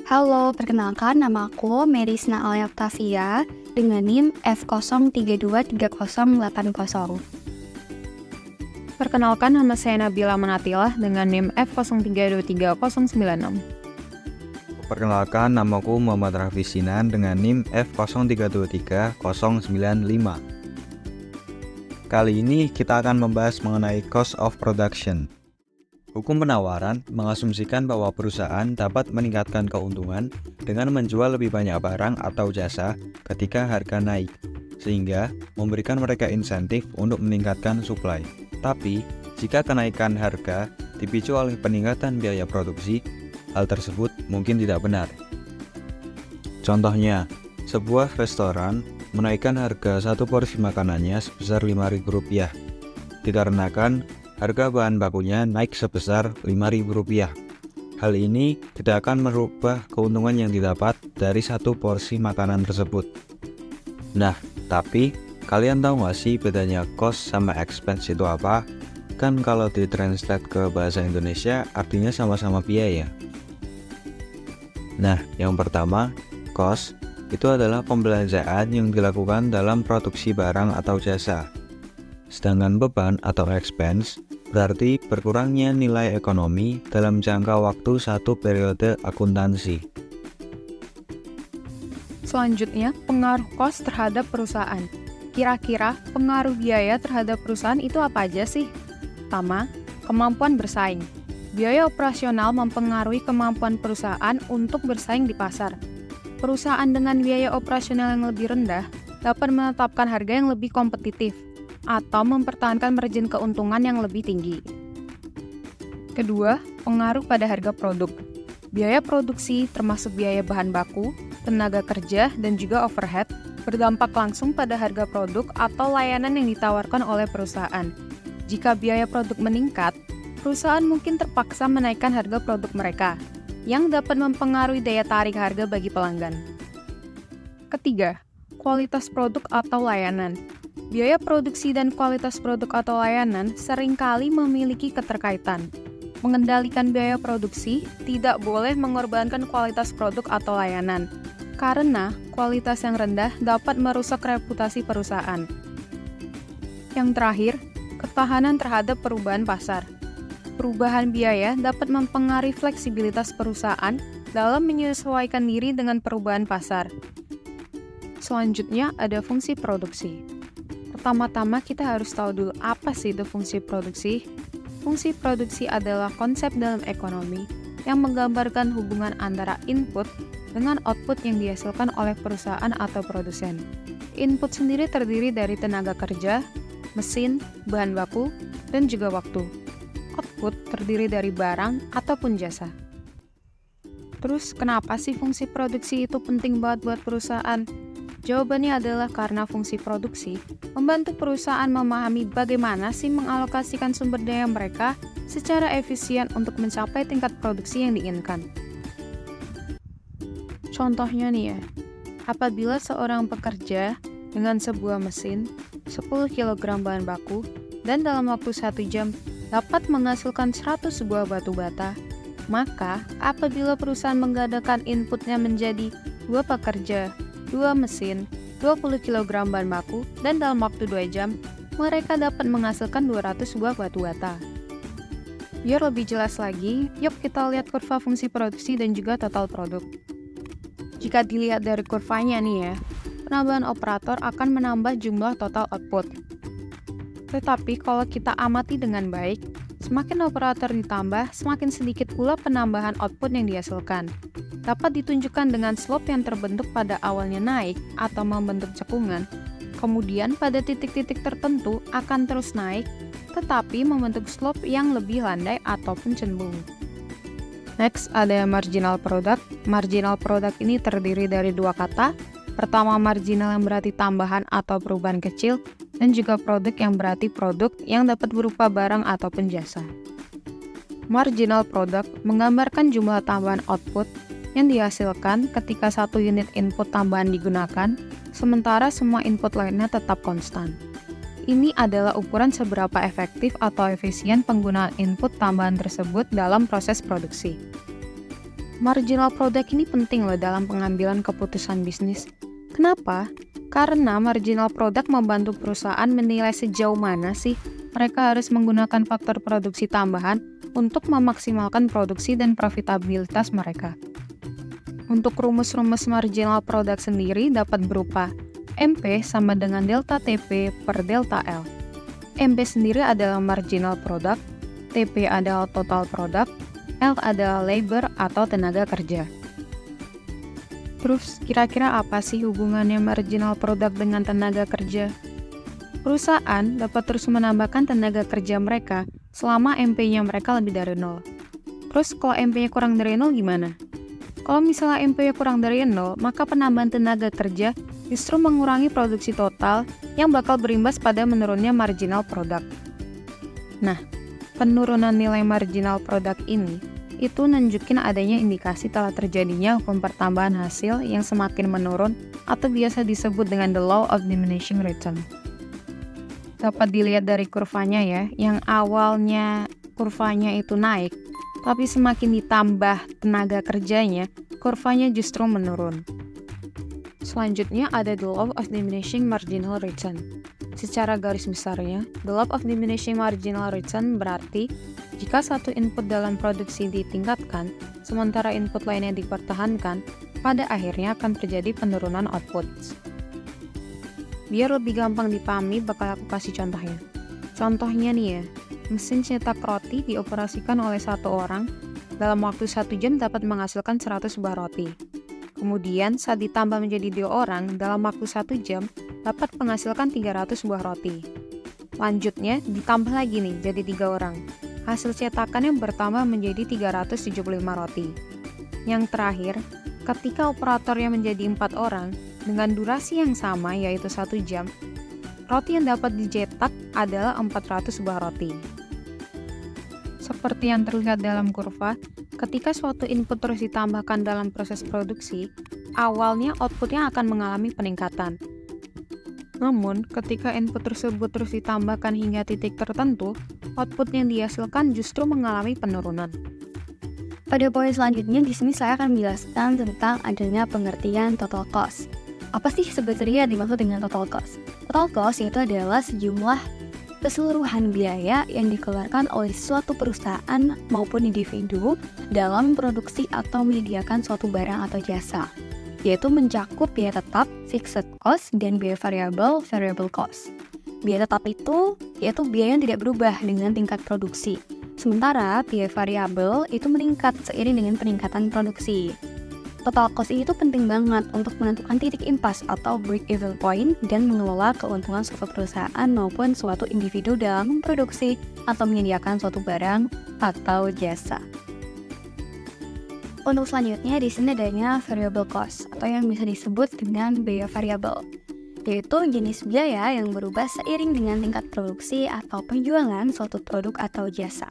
Halo, perkenalkan nama aku Merisna Alia Octavia dengan NIM F03230800. Perkenalkan, nama saya Nabila Manatilah dengan NIM F03233096. Perkenalkan, namaku Muhammad Raffi Sinan dengan NIM F03230095. Kali ini kita akan membahas mengenai cost of production. Hukum penawaran mengasumsikan bahwa perusahaan dapat meningkatkan keuntungan dengan menjual lebih banyak barang atau jasa ketika harga naik, sehingga memberikan mereka insentif untuk meningkatkan supply. Tapi, jika kenaikan harga dipicu oleh peningkatan biaya produksi, hal tersebut mungkin tidak benar. Contohnya, sebuah restoran menaikkan harga satu porsi makanannya sebesar Rp5.000, dikarenakan harga bahan bakunya naik sebesar Rp5.000. Hal ini tidak akan merubah keuntungan yang didapat dari satu porsi makanan tersebut. Nah, tapi kalian tahu nggak sih bedanya cost sama expense itu apa? Kan kalau ditranslate ke bahasa Indonesia artinya sama-sama biaya. Nah, yang pertama, cost itu adalah pembelanjaan yang dilakukan dalam produksi barang atau jasa. Sedangkan beban atau expense berarti berkurangnya nilai ekonomi dalam jangka waktu satu periode akuntansi. Selanjutnya, pengaruh cost terhadap perusahaan. Kira-kira pengaruh biaya terhadap perusahaan itu apa aja sih? Pertama, kemampuan bersaing. Biaya operasional mempengaruhi kemampuan perusahaan untuk bersaing di pasar. Perusahaan dengan biaya operasional yang lebih rendah dapat menetapkan harga yang lebih kompetitif atau mempertahankan margin keuntungan yang lebih tinggi. Kedua, pengaruh pada harga produk. Biaya produksi termasuk biaya bahan baku, tenaga kerja, dan juga overhead berdampak langsung pada harga produk atau layanan yang ditawarkan oleh perusahaan. Jika biaya produk meningkat, perusahaan mungkin terpaksa menaikkan harga produk mereka, yang dapat mempengaruhi daya tarik harga bagi pelanggan. Ketiga, kualitas produk atau layanan. Biaya produksi dan kualitas produk atau layanan seringkali memiliki keterkaitan. Mengendalikan biaya produksi tidak boleh mengorbankan kualitas produk atau layanan, karena kualitas yang rendah dapat merusak reputasi perusahaan. Yang terakhir, ketahanan terhadap perubahan pasar. Perubahan biaya dapat mempengaruhi fleksibilitas perusahaan dalam menyesuaikan diri dengan perubahan pasar. Selanjutnya ada fungsi produksi. Pertama-tama kita harus tahu dulu apa sih itu fungsi produksi. Fungsi produksi adalah konsep dalam ekonomi yang menggambarkan hubungan antara input dengan output yang dihasilkan oleh perusahaan atau produsen. Input sendiri terdiri dari tenaga kerja, mesin, bahan baku, dan juga waktu. Output terdiri dari barang ataupun jasa. Terus kenapa sih fungsi produksi itu penting banget buat perusahaan? Jawabannya adalah karena fungsi produksi membantu perusahaan memahami bagaimana sih mengalokasikan sumber daya mereka secara efisien untuk mencapai tingkat produksi yang diinginkan. Contohnya nih ya, apabila seorang pekerja dengan sebuah mesin 10 kg bahan baku dan dalam waktu 1 jam dapat menghasilkan 100 buah batu bata, maka apabila perusahaan menggandakan inputnya menjadi 2 pekerja, 2 mesin, 20 kg bahan baku, dan dalam waktu 2 jam, mereka dapat menghasilkan 200 buah batu bata. Biar lebih jelas lagi, yuk kita lihat kurva fungsi produksi dan juga total produk. Jika dilihat dari kurvanya nih ya, penambahan operator akan menambah jumlah total output. Tetapi kalau kita amati dengan baik, semakin operator ditambah, semakin sedikit pula penambahan output yang dihasilkan. Dapat ditunjukkan dengan slope yang terbentuk pada awalnya naik atau membentuk cekungan, kemudian pada titik-titik tertentu akan terus naik, tetapi membentuk slope yang lebih landai ataupun cenderung. Next, ada marginal product. Marginal product ini terdiri dari 2 kata. Pertama, marginal yang berarti tambahan atau perubahan kecil, dan juga produk yang berarti produk yang dapat berupa barang ataupun jasa. Marginal product menggambarkan jumlah tambahan output yang dihasilkan ketika 1 unit input tambahan digunakan, sementara semua input lainnya tetap konstan. Ini adalah ukuran seberapa efektif atau efisien penggunaan input tambahan tersebut dalam proses produksi. Marginal product ini penting loh dalam pengambilan keputusan bisnis. Kenapa? Karena marginal product membantu perusahaan menilai sejauh mana sih mereka harus menggunakan faktor produksi tambahan untuk memaksimalkan produksi dan profitabilitas mereka. Untuk rumus-rumus marginal product sendiri dapat berupa MP sama dengan delta TP per delta L. MP sendiri adalah marginal product, TP adalah total product, L adalah labor atau tenaga kerja. Terus, kira-kira apa sih hubungannya marginal product dengan tenaga kerja? Perusahaan dapat terus menambahkan tenaga kerja mereka selama MP-nya mereka lebih dari 0. Terus, kalau MP-nya kurang dari 0 gimana? Kalau misalnya MP-nya kurang dari 0, maka penambahan tenaga kerja justru mengurangi produksi total yang bakal berimbas pada menurunnya marginal product. Nah, penurunan nilai marginal product ini itu nunjukin adanya indikasi telah terjadinya hukum pertambahan hasil yang semakin menurun atau biasa disebut dengan the law of diminishing return. Dapat dilihat dari kurvanya ya, yang awalnya kurvanya itu naik, tapi semakin ditambah tenaga kerjanya, kurvanya justru menurun. Selanjutnya ada the law of diminishing marginal return. Secara garis besarnya, the law of diminishing marginal return berarti jika satu input dalam produksi ditingkatkan, sementara input lainnya dipertahankan, pada akhirnya akan terjadi penurunan output. Biar lebih gampang dipahami, bakal aku kasih contohnya. Contohnya nih ya, mesin cetak roti dioperasikan oleh satu orang, dalam waktu 1 jam dapat menghasilkan 100 buah roti. Kemudian, saat ditambah menjadi 2 orang, dalam waktu 1 jam, dapat menghasilkan 300 buah roti. Lanjutnya, ditambah lagi nih, jadi 3 orang. Hasil cetakannya bertambah menjadi 375 roti. Yang terakhir, ketika operatornya menjadi 4 orang, dengan durasi yang sama yaitu 1 jam, roti yang dapat dicetak adalah 400 buah roti. Seperti yang terlihat dalam kurva, ketika suatu input terus ditambahkan dalam proses produksi, awalnya outputnya akan mengalami peningkatan. Namun, ketika input tersebut terus ditambahkan hingga titik tertentu, output yang dihasilkan justru mengalami penurunan. Pada poin selanjutnya, di sini saya akan menjelaskan tentang adanya pengertian total cost. Apa sih sebenarnya yang dimaksud dengan total cost? Total cost itu adalah sejumlah keseluruhan biaya yang dikeluarkan oleh suatu perusahaan maupun individu dalam produksi atau menyediakan suatu barang atau jasa, yaitu mencakup biaya tetap, fixed cost, dan biaya variabel, variable cost. Biaya tetap itu yaitu biaya yang tidak berubah dengan tingkat produksi, sementara biaya variabel itu meningkat seiring dengan peningkatan produksi. Total cost ini tuh penting banget untuk menentukan titik impas atau break-even point dan mengelola keuntungan suatu perusahaan maupun suatu individu dalam memproduksi atau menyediakan suatu barang atau jasa. Untuk selanjutnya, di sini adanya variable cost atau yang bisa disebut dengan biaya variabel, yaitu jenis biaya yang berubah seiring dengan tingkat produksi atau penjualan suatu produk atau jasa.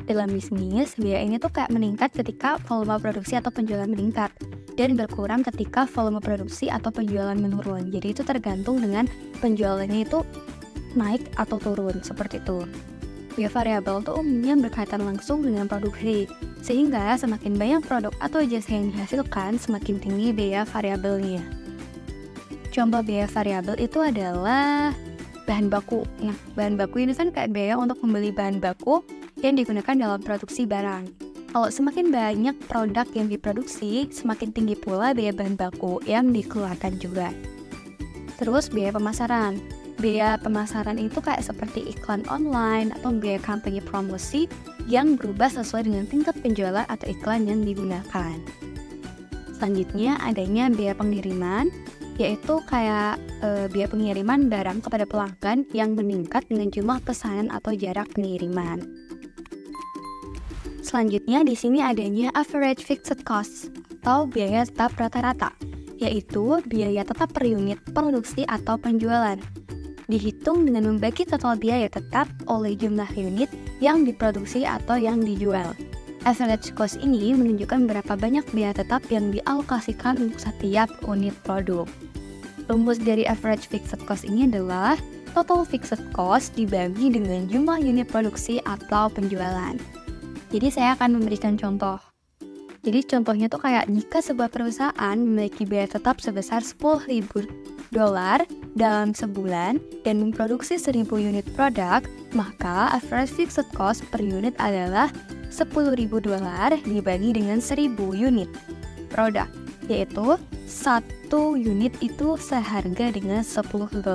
Dalam bisnis, biaya ini tuh kayak meningkat ketika volume produksi atau penjualan meningkat dan berkurang ketika volume produksi atau penjualan menurun. Jadi itu tergantung dengan penjualannya itu naik atau turun, seperti itu. Biaya variabel tuh umumnya berkaitan langsung dengan produksi, sehingga semakin banyak produk atau jasa yang dihasilkan, semakin tinggi biaya variabelnya. Contoh biaya variabel itu adalah bahan baku. Nah, bahan baku ini kan kayak biaya untuk membeli bahan baku yang digunakan dalam produksi barang. Kalau semakin banyak produk yang diproduksi, semakin tinggi pula biaya bahan baku yang dikeluarkan juga. Terus biaya pemasaran. Biaya pemasaran itu kayak seperti iklan online atau biaya kampanye promosi yang berubah sesuai dengan tingkat penjualan atau iklan yang digunakan. Selanjutnya adanya biaya pengiriman, yaitu kayak biaya pengiriman barang kepada pelanggan yang meningkat dengan jumlah pesanan atau jarak pengiriman. Selanjutnya di sini adanya average fixed cost atau biaya tetap rata-rata, yaitu biaya tetap per unit produksi atau penjualan. Dihitung dengan membagi total biaya tetap oleh jumlah unit yang diproduksi atau yang dijual. Average cost ini menunjukkan berapa banyak biaya tetap yang dialokasikan untuk setiap unit produk. Rumus dari average fixed cost ini adalah total fixed cost dibagi dengan jumlah unit produksi atau penjualan. Jadi saya akan memberikan contoh. Jadi contohnya tuh kayak jika sebuah perusahaan memiliki biaya tetap sebesar $10.000 dalam sebulan dan memproduksi 1.000 unit produk, maka average fixed cost per unit adalah $10.000 dibagi dengan 1.000 unit produk, yaitu satu unit itu seharga dengan $10.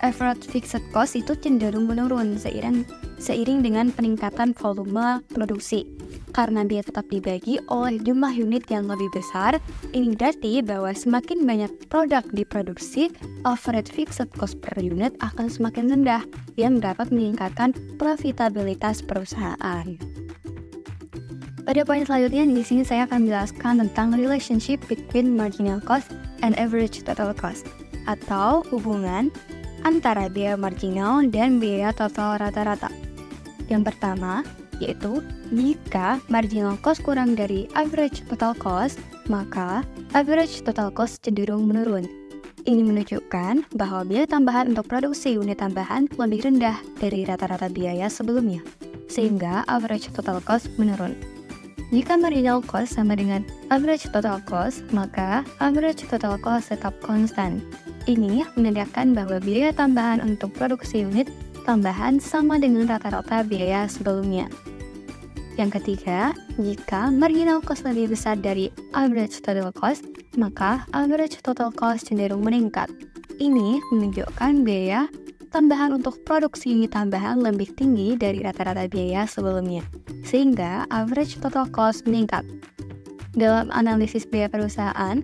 Average fixed cost itu cenderung menurun seiring dengan peningkatan volume produksi. Karena biaya tetap dibagi oleh jumlah unit yang lebih besar, ini berarti bahwa semakin banyak produk diproduksi, average fixed cost per unit akan semakin rendah, yang dapat meningkatkan profitabilitas perusahaan. Pada poin selanjutnya, di sini saya akan menjelaskan tentang relationship between marginal cost and average total cost, atau hubungan antara biaya marginal dan biaya total rata-rata. Yang pertama, yaitu jika marginal cost kurang dari average total cost, maka average total cost cenderung menurun. Ini menunjukkan bahwa biaya tambahan untuk produksi unit tambahan lebih rendah dari rata-rata biaya sebelumnya, sehingga average total cost menurun. Jika marginal cost sama dengan average total cost, maka average total cost tetap konstan. Ini menandakan bahwa biaya tambahan untuk produksi unit tambahan sama dengan rata-rata biaya sebelumnya. Yang ketiga, jika marginal cost lebih besar dari average total cost, maka average total cost cenderung meningkat. Ini menunjukkan biaya tambahan untuk produksi unit tambahan lebih tinggi dari rata-rata biaya sebelumnya, sehingga average total cost meningkat. Dalam analisis biaya perusahaan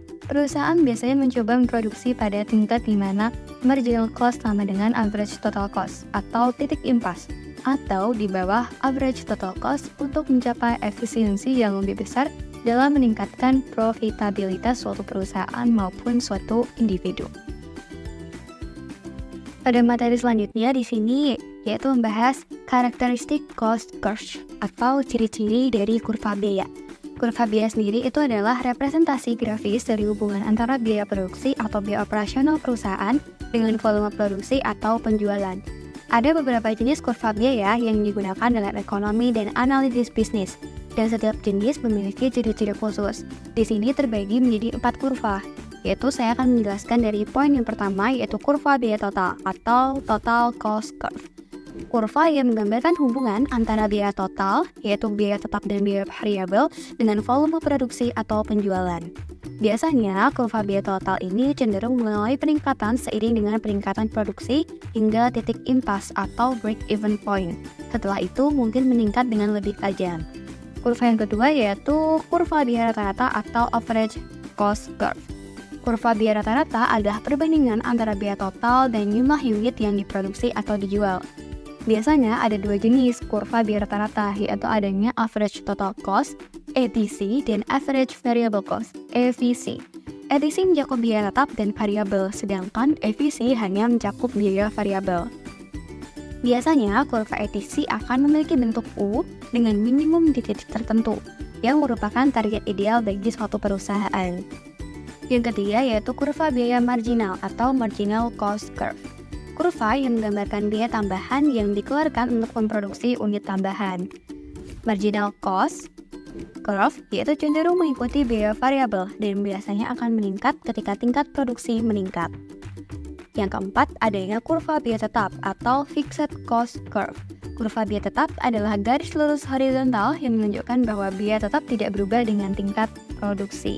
biasanya mencoba memproduksi pada tingkat di mana marginal cost sama dengan average total cost atau titik impas, atau di bawah average total cost untuk mencapai efisiensi yang lebih besar dalam meningkatkan profitabilitas suatu perusahaan maupun suatu individu. Pada materi selanjutnya di sini yaitu membahas karakteristik cost curve atau ciri-ciri dari kurva biaya. Kurva biaya sendiri itu adalah representasi grafis dari hubungan antara biaya produksi atau biaya operasional perusahaan dengan volume produksi atau penjualan. Ada beberapa jenis kurva biaya yang digunakan dalam ekonomi dan analisis bisnis, dan setiap jenis memiliki ciri-ciri khusus. Di sini terbagi menjadi 4 kurva, yaitu saya akan menjelaskan dari poin yang pertama yaitu kurva biaya total atau total cost curve. Kurva yang menggambarkan hubungan antara biaya total, yaitu biaya tetap dan biaya variabel, dengan volume produksi atau penjualan. Biasanya, kurva biaya total ini cenderung mengalami peningkatan seiring dengan peningkatan produksi hingga titik impas atau break-even point. Setelah itu, mungkin meningkat dengan lebih tajam. Kurva yang kedua yaitu kurva biaya rata-rata atau average cost curve. Kurva biaya rata-rata adalah perbandingan antara biaya total dan jumlah unit yang diproduksi atau dijual. Biasanya ada 2 jenis kurva biaya rata-rata, yaitu adanya average total cost (ATC) dan average variable cost (AVC). ATC mencakup biaya tetap dan variabel, sedangkan AVC hanya mencakup biaya variabel. Biasanya kurva ATC akan memiliki bentuk U dengan minimum di titik tertentu, yang merupakan target ideal bagi suatu perusahaan. Yang ketiga yaitu kurva biaya marginal atau marginal cost curve. Kurva yang menggambarkan biaya tambahan yang dikeluarkan untuk memproduksi unit tambahan. Marginal cost curve yaitu cenderung mengikuti biaya variabel dan biasanya akan meningkat ketika tingkat produksi meningkat. Yang keempat, adanya kurva biaya tetap atau fixed cost curve. Kurva biaya tetap adalah garis lurus horizontal yang menunjukkan bahwa biaya tetap tidak berubah dengan tingkat produksi.